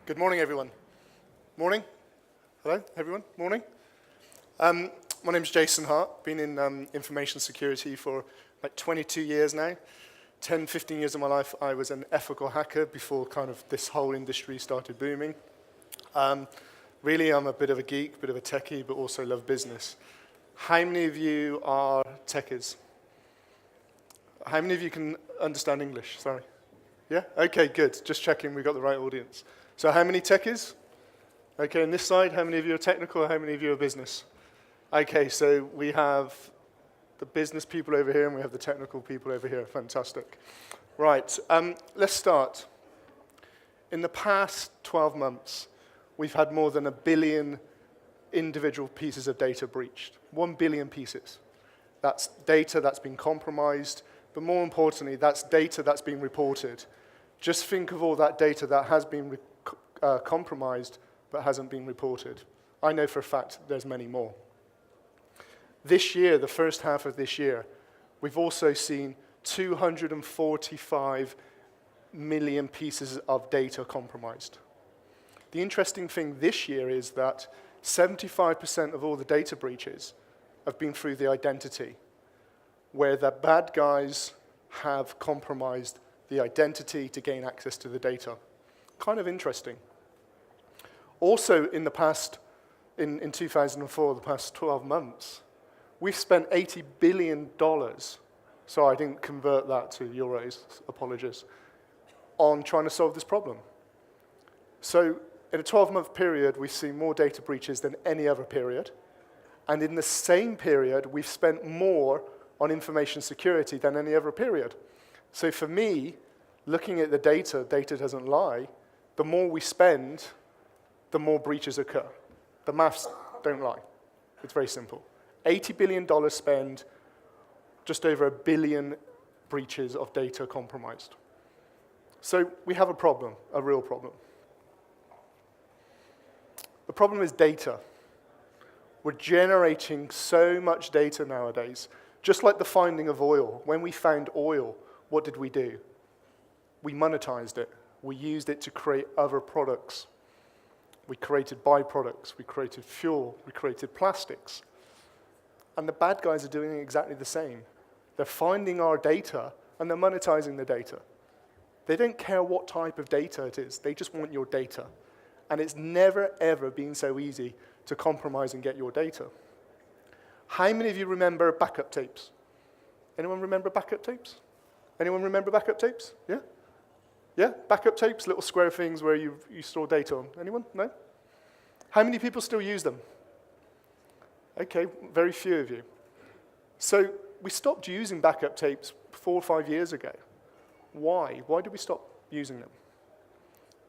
Good morning, everyone. Morning. Hello, everyone. Morning. My name's Jason Hart. Been in information security for like 22 years now. 10, 15 years of my life, I was an ethical hacker before kind of this whole industry started booming. Really, I'm a bit of a geek, bit of a techie, but also love business. How many of you are techies? How many of you can understand English? Sorry. Yeah? Okay, good. Just checking we got the right audience. So how many techies? Okay, on this side, how many of you are technical? How many of you are business? Okay, so we have the business people over here and we have the technical people over here. Fantastic. Right, let's start. In the past 12 months, we've had more than 1 billion individual pieces of data breached. 1 billion pieces. That's data that's been compromised, but more importantly, that's data that's been reported. Just think of all that data that has been compromised but hasn't been reported. I know for a fact there's many more. This year, the first half of this year, we've also seen 245 million pieces of data compromised. The interesting thing this year is that 75% of all the data breaches have been through the identity, where the bad guys have compromised the identity to gain access to the data. Kind of interesting. Also, in 2004, the past 12 months, we've spent $80 billion, so I didn't convert that to euros, apologies, on trying to solve this problem. So in a 12-month period, we've seen more data breaches than any other period. And in the same period, we've spent more on information security than any other period. So for me, looking at the data doesn't lie. The more we spend, the more breaches occur. The maths don't lie. It's very simple. $80 billion spend, just over 1 billion breaches of data compromised. So we have a problem, a real problem. The problem is data. We're generating so much data nowadays. Just like the finding of oil. When we found oil, what did we do? We monetized it. We used it to create other products. We created byproducts. We created fuel. We created plastics. And the bad guys are doing exactly the same. They're finding our data, and they're monetizing the data. They don't care what type of data it is. They just want your data. And it's never, ever been so easy to compromise and get your data. How many of you remember backup tapes? Anyone remember backup tapes? Anyone remember backup tapes? Yeah? Yeah? Backup tapes, little square things where you store data on. Anyone? No? How many people still use them? Okay, very few of you. So we stopped using backup tapes 4 or 5 years ago. Why? Why did we stop using them?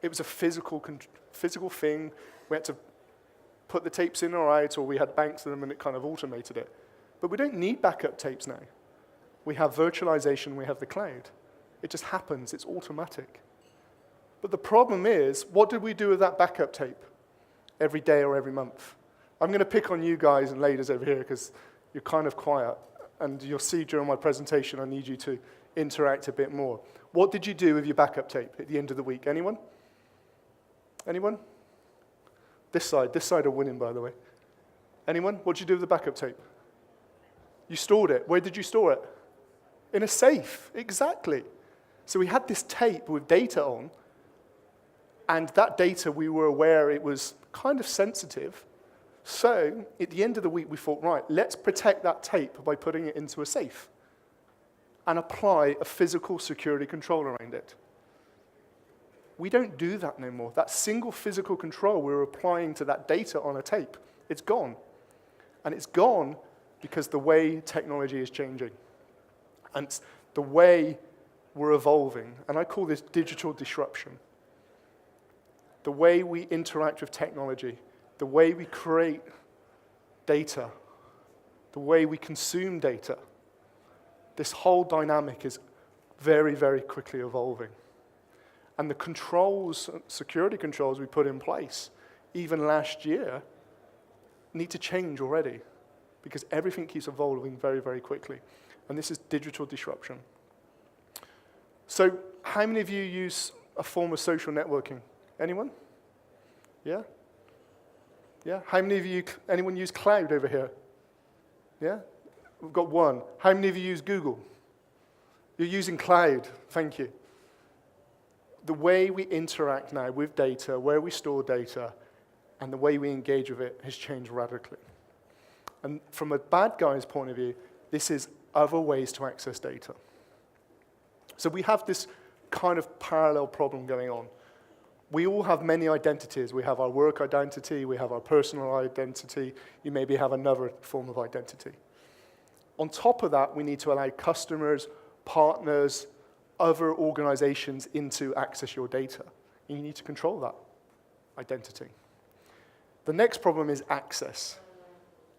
It was a physical thing. We had to put the tapes in or out, or we had banks of them and it kind of automated it. But we don't need backup tapes now. We have virtualization, we have the cloud. It just happens, it's automatic. But the problem is, what did we do with that backup tape every day or every month? I'm going to pick on you guys and ladies over here because you're kind of quiet. And you'll see during my presentation, I need you to interact a bit more. What did you do with your backup tape at the end of the week? Anyone? Anyone? This side are winning, by the way. Anyone? What did you do with the backup tape? You stored it. Where did you store it? In a safe, exactly. So we had this tape with data on, and that data, we were aware it was kind of sensitive. So at the end of the week, we thought, right, let's protect that tape by putting it into a safe and apply a physical security control around it. We don't do that no more. That single physical control we're applying to that data on a tape, it's gone. And it's gone because the way technology is changing. And it's the way we're evolving. And I call this digital disruption. The way we interact with technology, the way we create data, the way we consume data, this whole dynamic is very, very quickly evolving. And the controls, security controls we put in place, even last year, need to change already because everything keeps evolving very, very quickly. And this is digital disruption. So how many of you use a form of social networking? Anyone? Yeah? Yeah? How many of you, anyone use cloud over here? Yeah? We've got one. How many of you use Google? You're using cloud. Thank you. The way we interact now with data, where we store data, and the way we engage with it has changed radically. And from a bad guy's point of view, this is other ways to access data. So we have this kind of parallel problem going on. We all have many identities. We have our work identity, we have our personal identity, you maybe have another form of identity. On top of that, we need to allow customers, partners, other organizations in to access your data. And you need to control that identity. The next problem is access.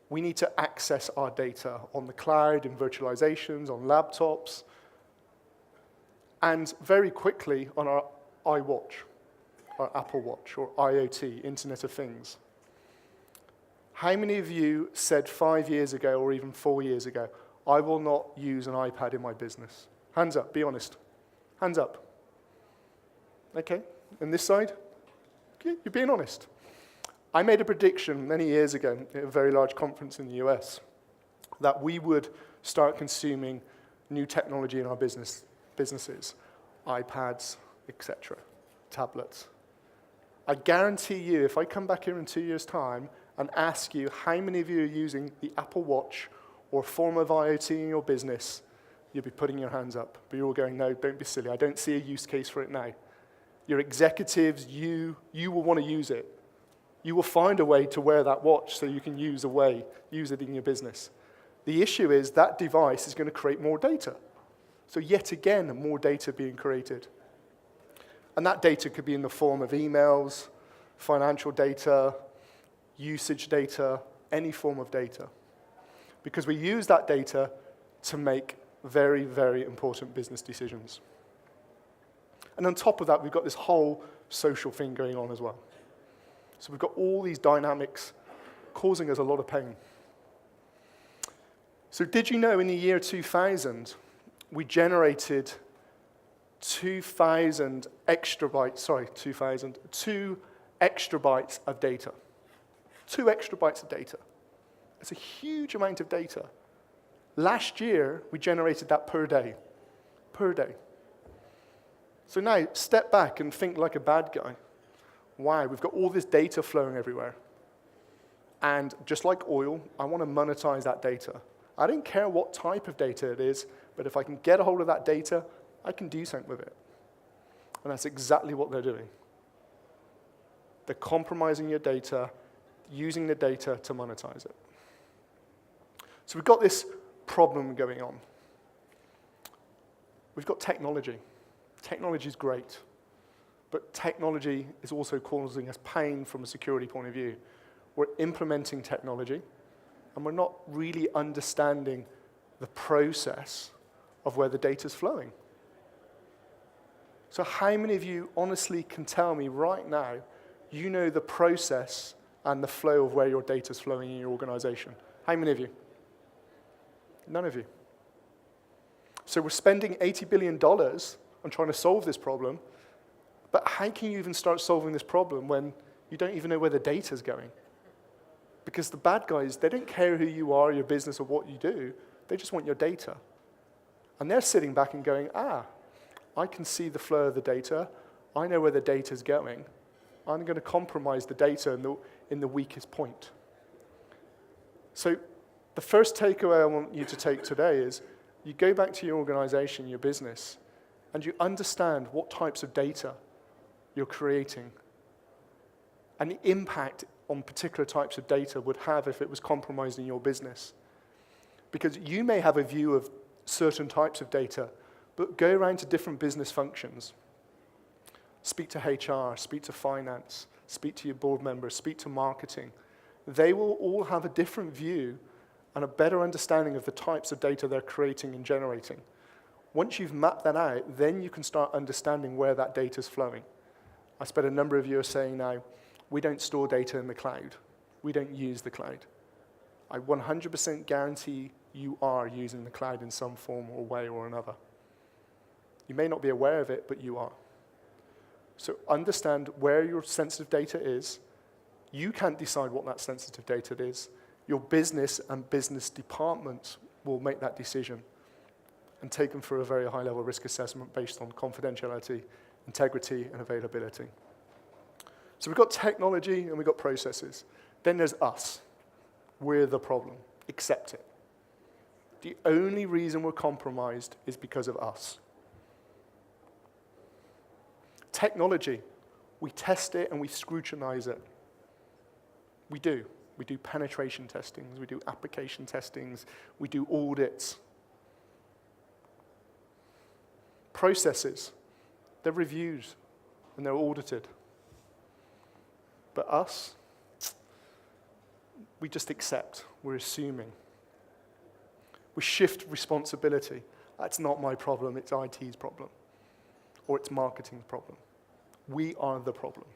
We need to access our data on the cloud, in virtualizations, on laptops, and very quickly on our iWatch, our Apple Watch, or IoT, Internet of Things. How many of you said 5 years ago, or even 4 years ago, I will not use an iPad in my business? Hands up, be honest. Hands up. Okay, and this side? Okay, you're being honest. I made a prediction many years ago at a very large conference in the US that we would start consuming new technology in our businesses, iPads, etc., tablets. I guarantee you, if I come back here in 2 years' time and ask you how many of you are using the Apple Watch or a form of IoT in your business, you'll be putting your hands up. But you're all going, no, don't be silly. I don't see a use case for it now. Your executives, you will want to use it. You will find a way to wear that watch so you can use it in your business. The issue is that device is going to create more data. So yet again, more data being created. And that data could be in the form of emails, financial data, usage data, any form of data. Because we use that data to make very, very important business decisions. And on top of that, we've got this whole social thing going on as well. So we've got all these dynamics causing us a lot of pain. So did you know in the year 2000, we generated 2,000 exabytes, 2 exabytes of data. 2 exabytes of data. It's a huge amount of data. Last year, we generated that per day. Per day. So now, step back and think like a bad guy. Wow, we've got all this data flowing everywhere. And just like oil, I want to monetize that data. I don't care what type of data it is, but if I can get a hold of that data, I can do something with it. And that's exactly what they're doing. They're compromising your data, using the data to monetize it. So we've got this problem going on. We've got technology. Technology is great. But technology is also causing us pain from a security point of view. We're implementing technology, and we're not really understanding the process of where the data is flowing. So how many of you honestly can tell me right now, you know the process and the flow of where your data is flowing in your organization? How many of you? None of you. So we're spending $80 billion on trying to solve this problem, but how can you even start solving this problem when you don't even know where the data is going? Because the bad guys, they don't care who you are, your business, or what you do. They just want your data. And they're sitting back and going, I can see the flow of the data. I know where the data is going. I'm going to compromise the data in the weakest point. So the first takeaway I want you to take today is you go back to your organization, your business, and you understand what types of data you're creating and the impact on particular types of data would have if it was compromised in your business. Because you may have a view of certain types of data, but go around to different business functions. Speak to HR, speak to finance, speak to your board members, speak to marketing. They will all have a different view and a better understanding of the types of data they're creating and generating. Once you've mapped that out, then you can start understanding where that data is flowing. I expect a number of you are saying now, we don't store data in the cloud. We don't use the cloud. I 100% guarantee you are using the cloud in some form or way or another. You may not be aware of it, but you are. So understand where your sensitive data is You can't decide what that sensitive data is. Your business and business departments will make that decision and take them through a very high-level risk assessment based on confidentiality, integrity, and availability. So we've got technology and we've got processes. Then there's us. We're the problem. Accept it. The only reason we're compromised is because of us. Technology, we test it and we scrutinize it. We do. We do penetration testings, we do application testings, we do audits. Processes, they're reviewed and they're audited. But us, we just accept, we're assuming. We shift responsibility. That's not my problem, it's IT's problem. Or it's marketing's problem. We are the problem.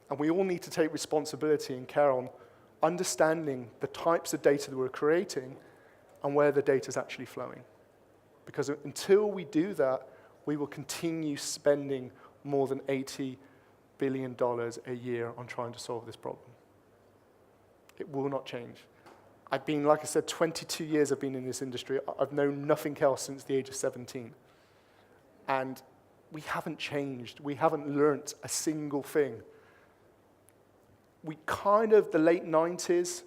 And we all need to take responsibility and care on understanding the types of data that we're creating and where the data is actually flowing. Because until we do that, we will continue spending more than $80 billion a year on trying to solve this problem. It will not change. I've been, like I said, 22 years I've been in this industry. I've known nothing else since the age of 17. And we haven't changed. We haven't learnt a single thing. We kind of, the late 90s,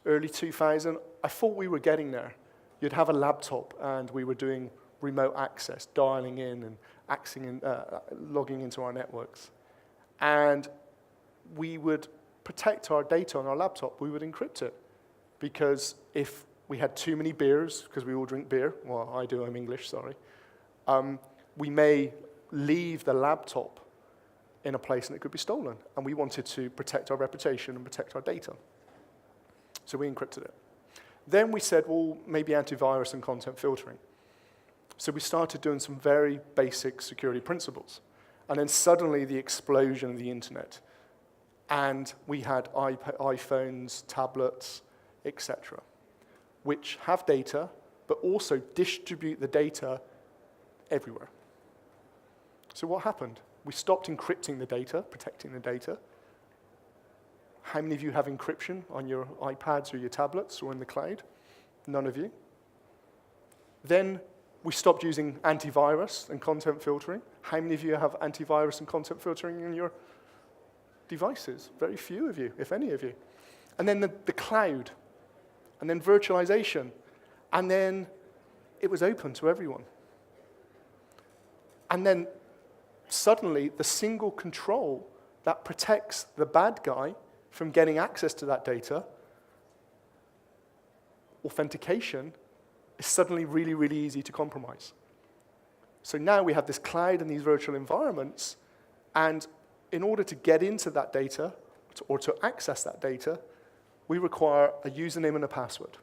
early 2000, I thought we were getting there. You'd have a laptop and we were doing remote access, dialing in and logging into our networks. And we would protect our data on our laptop. We would encrypt it. Because if we had too many beers, because we all drink beer, well, I do, I'm English, sorry, we may leave the laptop in a place and it could be stolen. And we wanted to protect our reputation and protect our data. So we encrypted it. Then we said, well, maybe antivirus and content filtering. So we started doing some very basic security principles. And then suddenly the explosion of the internet. And we had iPhones, tablets, etc., which have data, but also distribute the data everywhere. So what happened? We stopped encrypting the data, protecting the data. How many of you have encryption on your iPads or your tablets or in the cloud? None of you. Then we stopped using antivirus and content filtering. How many of you have antivirus and content filtering in your devices? Very few of you, if any of you. And then the cloud, and then virtualization, and then it was open to everyone. And then suddenly, the single control that protects the bad guy from getting access to that data, authentication, is suddenly really, really easy to compromise. So now we have this cloud and these virtual environments, and in order to get into that data, or to access that data, we require a username and a password.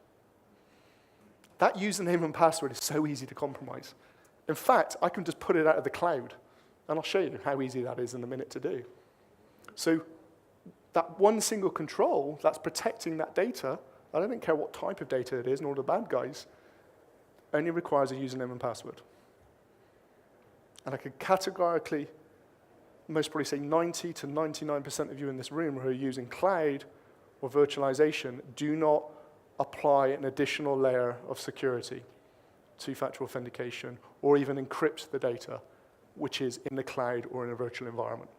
That username and password is so easy to compromise. In fact, I can just put it out of the cloud. And I'll show you how easy that is in a minute to do. So that one single control that's protecting that data, I don't care what type of data it is, nor the bad guys, only requires a username and password. And I could categorically, most probably say 90 to 99% of you in this room who are using cloud or virtualization do not apply an additional layer of security, two-factor authentication, or even encrypt the data, which is in the cloud or in a virtual environment.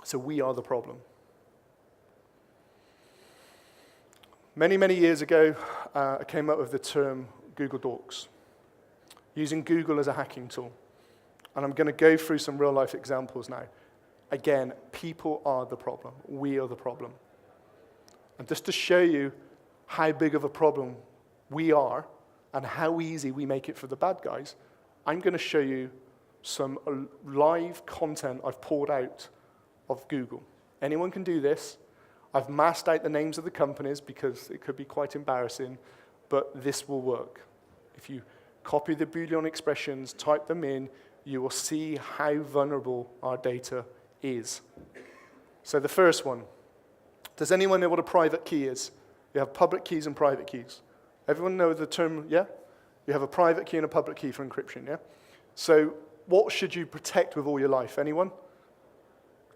So we are the problem. Many, many years ago, I came up with the term Google Dorks, using Google as a hacking tool. And I'm going to go through some real-life examples now. Again, people are the problem. We are the problem. And just to show you how big of a problem we are and how easy we make it for the bad guys, I'm going to show you some live content I've poured out of Google. Anyone can do this. I've masked out the names of the companies because it could be quite embarrassing, but this will work. If you copy the Boolean expressions, type them in, you will see how vulnerable our data is. So the first one, does anyone know what a private key is? You have public keys and private keys. Everyone know the term, yeah? You have a private key and a public key for encryption, yeah? So what should you protect with all your life? Anyone?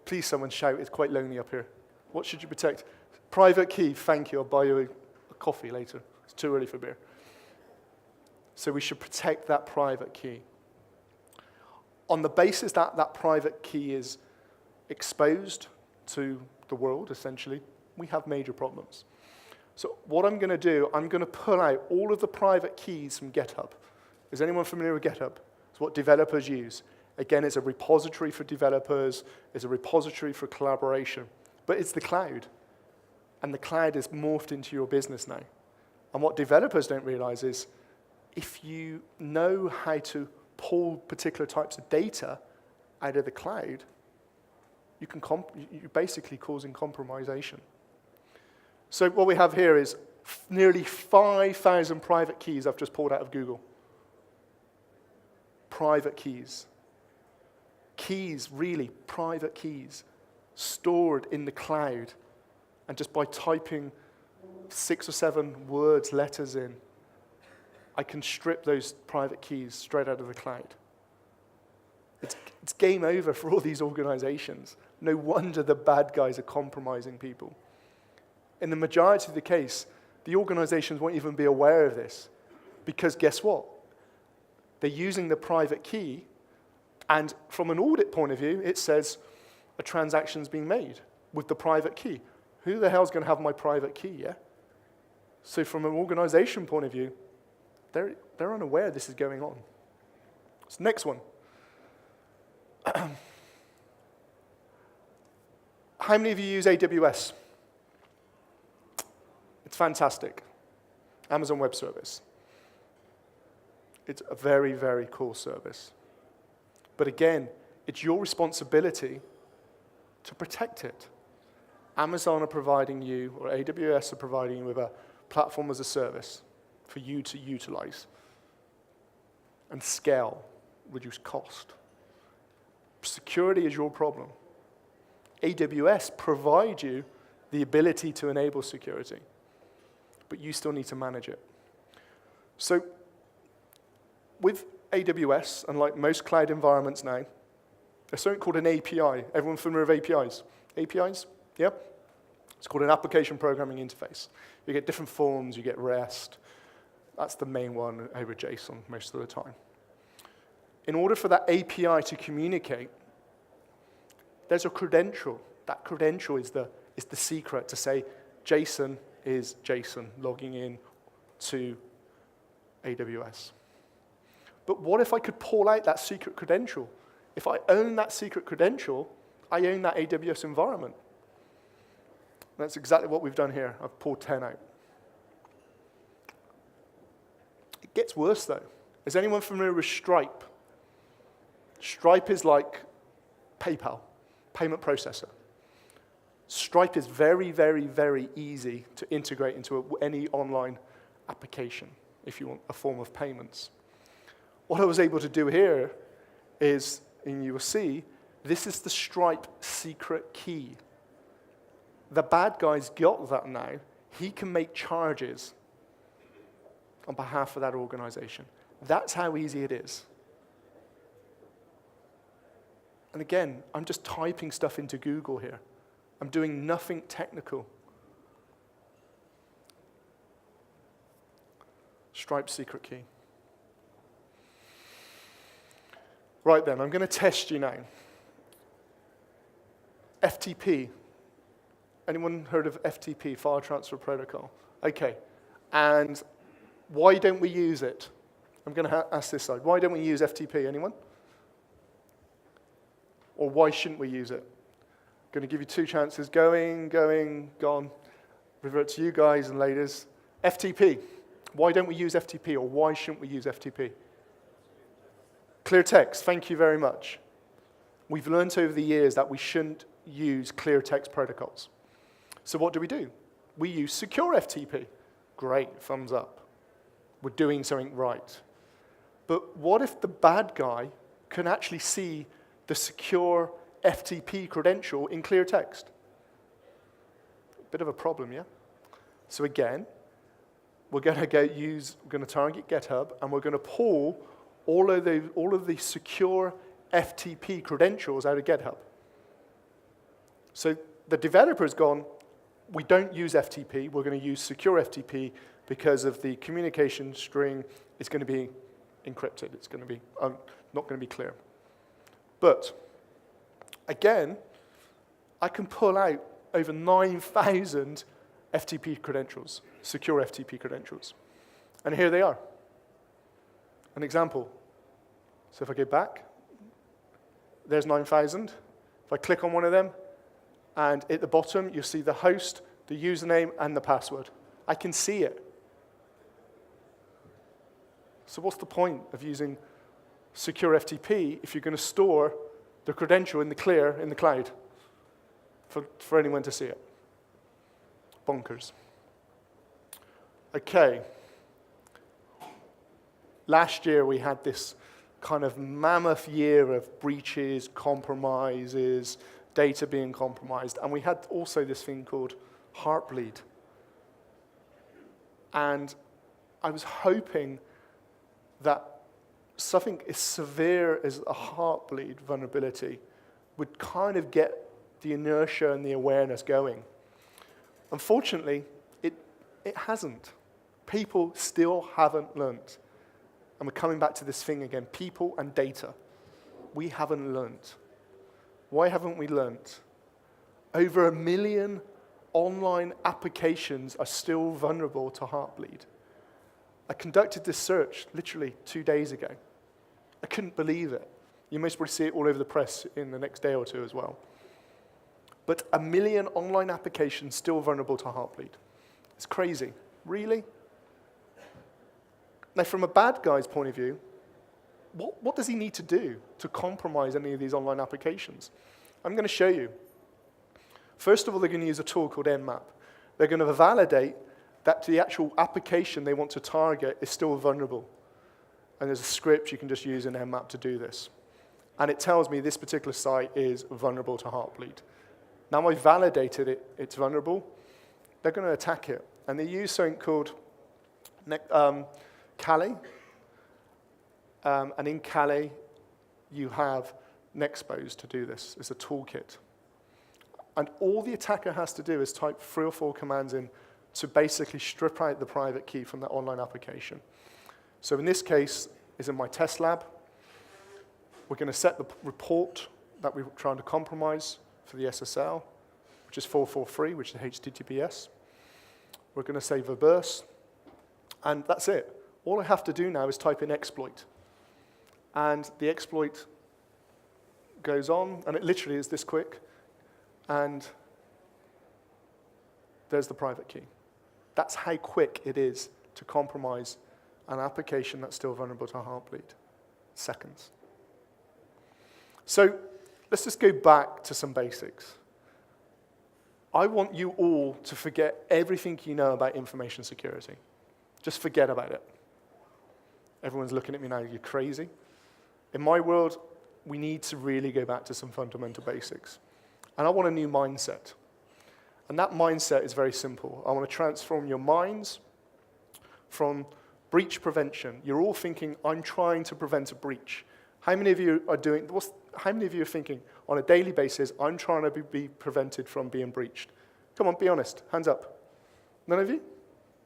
Please, someone shout. It's quite lonely up here. What should you protect? Private key. Thank you. I'll buy you a coffee later. It's too early for beer. So we should protect that private key. On the basis that that private key is exposed to the world, essentially, we have major problems. So what I'm going to do, I'm going to pull out all of the private keys from GitHub. Is anyone familiar with GitHub? It's what developers use. Again, it's a repository for developers. It's a repository for collaboration. But it's the cloud. And the cloud is morphed into your business now. And what developers don't realize is if you know how to pull particular types of data out of the cloud, you're basically causing compromisation. So what we have here is nearly 5,000 private keys I've just pulled out of Google. Private keys. Keys, really, private keys, stored in the cloud. And just by typing 6 or 7 words, letters in, I can strip those private keys straight out of the cloud. It's game over for all these organizations. No wonder the bad guys are compromising people. In the majority of the case, the organizations won't even be aware of this. Because guess what? They're using the private key, and from an audit point of view, it says a transaction's being made with the private key. Who the hell's going to have my private key, yeah? So from an organization point of view, they're unaware this is going on. So next one. How many of you use AWS? It's fantastic. Amazon Web Service. It's a very, very cool service. But again, it's your responsibility to protect it. Amazon are providing you, or AWS are providing you with a platform as a service for you to utilize and scale, reduce cost. Security is your problem. AWS provide you the ability to enable security, but you still need to manage it. So with AWS, and like most cloud environments now, there's something called an API. Everyone familiar with APIs? APIs? Yeah? It's called an application programming interface. You get different forms, you get REST. That's the main one over JSON most of the time. In order for that API to communicate, there's a credential. That credential is the secret to say JSON is JSON logging in to AWS. But what if I could pull out that secret credential? If I own that secret credential, I own that AWS environment. That's exactly what we've done here. I've pulled 10 out. It gets worse, though. Is anyone familiar with Stripe? Stripe is like PayPal, payment processor. Stripe is very, very, very easy to integrate into any online application if you want a form of payments. What I was able to do here is, and you will see, this is the Stripe secret key. The bad guy's got that now. He can make charges on behalf of that organization. That's how easy it is. And again, I'm just typing stuff into Google here. I'm doing nothing technical. Stripe secret key. Right then, I'm going to test you now. FTP. Anyone heard of FTP, File Transfer Protocol? Okay. And why don't we use it? I'm going to ask this side. Why don't we use FTP? Anyone? Or why shouldn't we use it? I'm going to give you 2 chances. Going, gone. Revert to you guys and ladies. FTP. Why don't we use FTP, or why shouldn't we use FTP? Clear text. Thank you very much. We've learned over the years that we shouldn't use clear text protocols. So what do? We use secure FTP. Great, thumbs up. We're doing something right. But what if the bad guy can actually see the secure FTP credential in clear text? Bit of a problem, yeah? So again, we're going to target GitHub, and we're going to pull all of the secure FTP credentials out of GitHub. So the developer's gone, we don't use FTP, we're going to use secure FTP because of the communication string is going to be encrypted. It's going to be not going to be clear. But again, I can pull out over 9,000 FTP credentials, secure FTP credentials. And here they are. An example. So if I go back, there's 9,000. If I click on one of them, and at the bottom, you'll see the host, the username, and the password. I can see it. So what's the point of using secure FTP if you're going to store the credential in the clear in the cloud for anyone to see it? Bonkers. Okay. Last year, we had this kind of mammoth year of breaches, compromises, data being compromised, and we had also this thing called Heartbleed. And I was hoping that something as severe as a Heartbleed vulnerability would kind of get the inertia and the awareness going. Unfortunately, it hasn't. People still haven't learnt. And we're coming back to this thing again, people and data. We haven't learnt. Why haven't we learnt? Over 1 million online applications are still vulnerable to Heartbleed. I conducted this search literally 2 days ago. I couldn't believe it. You most probably see it all over the press in the next day or two as well. But 1 million online applications still vulnerable to Heartbleed. It's crazy. Really? Now, from a bad guy's point of view, what does he need to do to compromise any of these online applications? I'm going to show you. First of all, they're going to use a tool called Nmap. They're going to validate that the actual application they want to target is still vulnerable. And there's a script you can just use in Nmap to do this. And it tells me this particular site is vulnerable to Heartbleed. Now I've validated it's vulnerable. They're going to attack it. And they use something called Kali. And in Kali, you have Nexpose to do this. It's a toolkit. And all the attacker has to do is type 3 or 4 commands in to basically strip out the private key from that online application. So in this case, is in my test lab. We're going to set the report that we're trying to compromise for the SSL, which is 443, which is HTTPS. We're going to say verbose, and that's it. All I have to do now is type in exploit. And the exploit goes on, and it literally is this quick, and there's the private key. That's how quick it is to compromise an application that's still vulnerable to Heartbleed. Seconds. So let's just go back to some basics. I want you all to forget everything you know about information security. Just forget about it. Everyone's looking at me now, you're crazy. In my world, we need to really go back to some fundamental basics. And I want a new mindset. And that mindset is very simple. I want to transform your minds from breach prevention. You're all thinking, I'm trying to prevent a breach. How many of you are doing, how many of you are thinking, on a daily basis, I'm trying to be prevented from being breached? Come on, be honest, hands up. None of you?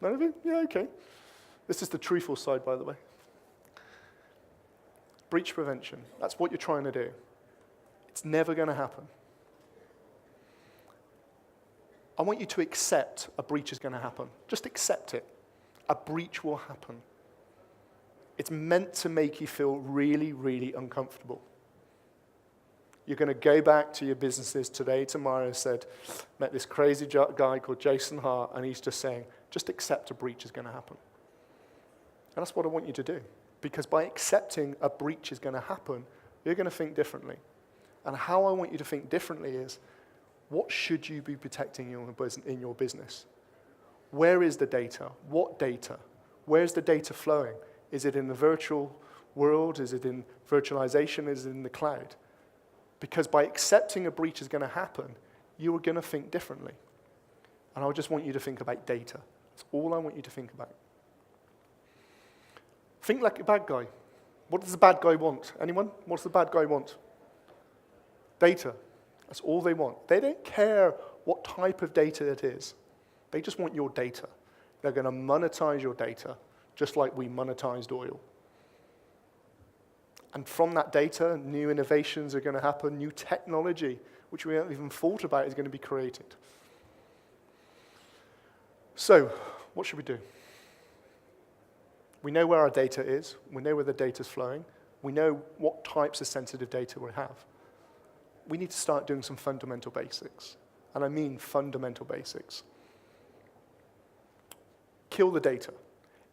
None of you? Yeah, okay. This is the truthful side, by the way. Breach prevention, that's what you're trying to do. It's never going to happen. I want you to accept a breach is going to happen. Just accept it. A breach will happen. It's meant to make you feel really, really uncomfortable. You're going to go back to your businesses today, tomorrow, and said, met this crazy guy called Jason Hart, and he's just saying, just accept a breach is going to happen. And that's what I want you to do. Because by accepting a breach is going to happen, you're going to think differently. And how I want you to think differently is, what should you be protecting in your business? Where is the data? What data? Where's the data flowing? Is it in the virtual world? Is it in virtualization? Is it in the cloud? Because by accepting a breach is going to happen, you are going to think differently. And I just want you to think about data. That's all I want you to think about. Think like a bad guy. What does the bad guy want? Anyone? What does the bad guy want? Data. That's all they want. They don't care what type of data it is. They just want your data. They're going to monetize your data, just like we monetized oil. And from that data, new innovations are going to happen, new technology, which we haven't even thought about, is going to be created. So, what should we do? We know where our data is. We know where the data's flowing. We know what types of sensitive data we have. We need to start doing some fundamental basics. And I mean fundamental basics. Kill the data.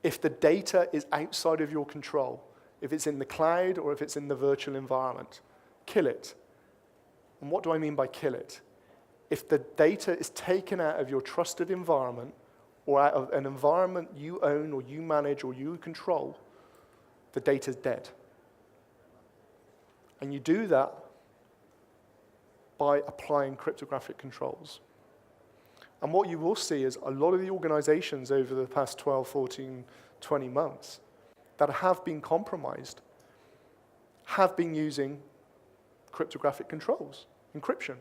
If the data is outside of your control, if it's in the cloud or if it's in the virtual environment, kill it. And what do I mean by kill it? If the data is taken out of your trusted environment or out of an environment you own or you manage or you control, the data's dead. And you do that by applying cryptographic controls. And what you will see is a lot of the organizations over the past 12, 14, 20 months that have been compromised have been using cryptographic controls, encryption.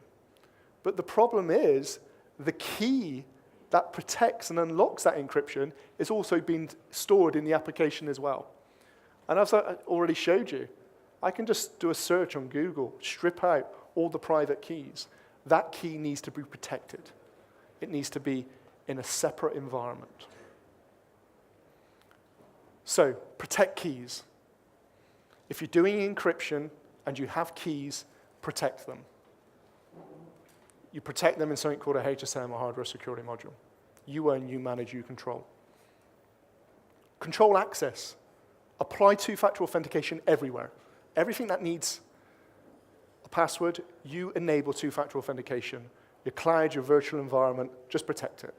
But the problem is the key that protects and unlocks that encryption is also being stored in the application as well. And as I already showed you, I can just do a search on Google, strip out all the private keys. That key needs to be protected. It needs to be in a separate environment. So, protect keys. If you're doing encryption and you have keys, protect them. You protect them in something called a HSM, or hardware security module. You own, you manage, you control. Control access. Apply two-factor authentication everywhere. Everything that needs a password, you enable two-factor authentication. Your cloud, your virtual environment, just protect it.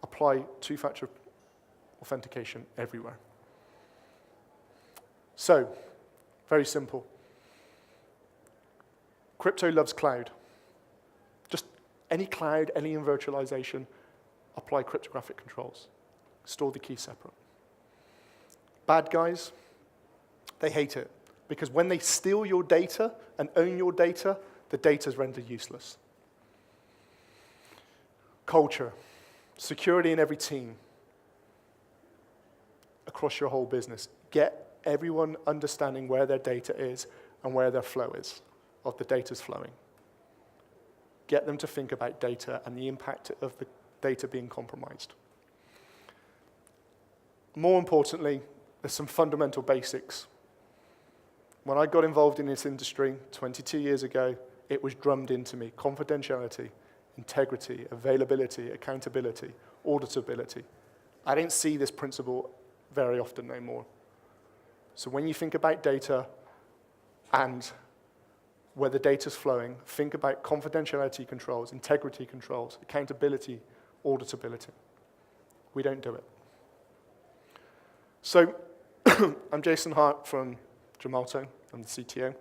Apply two-factor authentication everywhere. So, very simple. Crypto loves cloud. Just any cloud, any virtualization, apply cryptographic controls. Store the key separate. Bad guys, they hate it. Because when they steal your data and own your data, the data is rendered useless. Culture, security in every team, across your whole business. Get everyone understanding where their data is and where their flow is, of the data's flowing. Get them to think about data and the impact of the data being compromised. More importantly, there's some fundamental basics. When I got involved in this industry 22 years ago, it was drummed into me. Confidentiality, integrity, availability, accountability, auditability. I don't see this principle very often no more. So when you think about data and where the data's flowing, think about confidentiality controls, integrity controls, accountability, auditability. We don't do it. So I'm Jason Hart from Gemalto. I'm the CTO.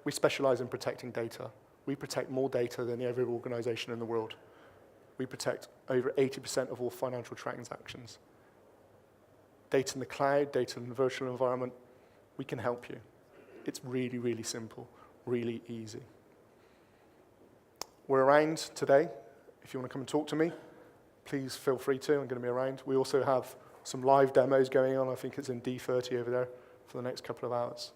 We specialize in protecting data. We protect more data than every organization in the world. We protect over 80% of all financial transactions. Data in the cloud, data in the virtual environment, we can help you. It's really, really simple, really easy. We're around today. If you want to come and talk to me, please feel free to. I'm going to be around. We also have some live demos going on. I think it's in D30 over there for the next couple of hours.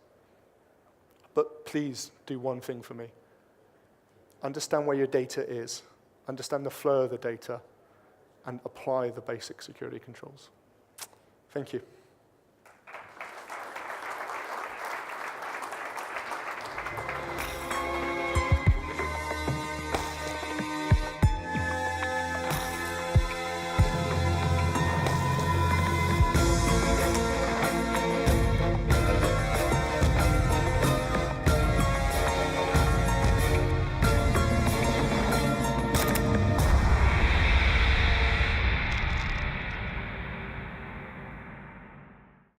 But please do one thing for me. Understand where your data is. Understand the flow of the data. And apply the basic security controls. Thank you.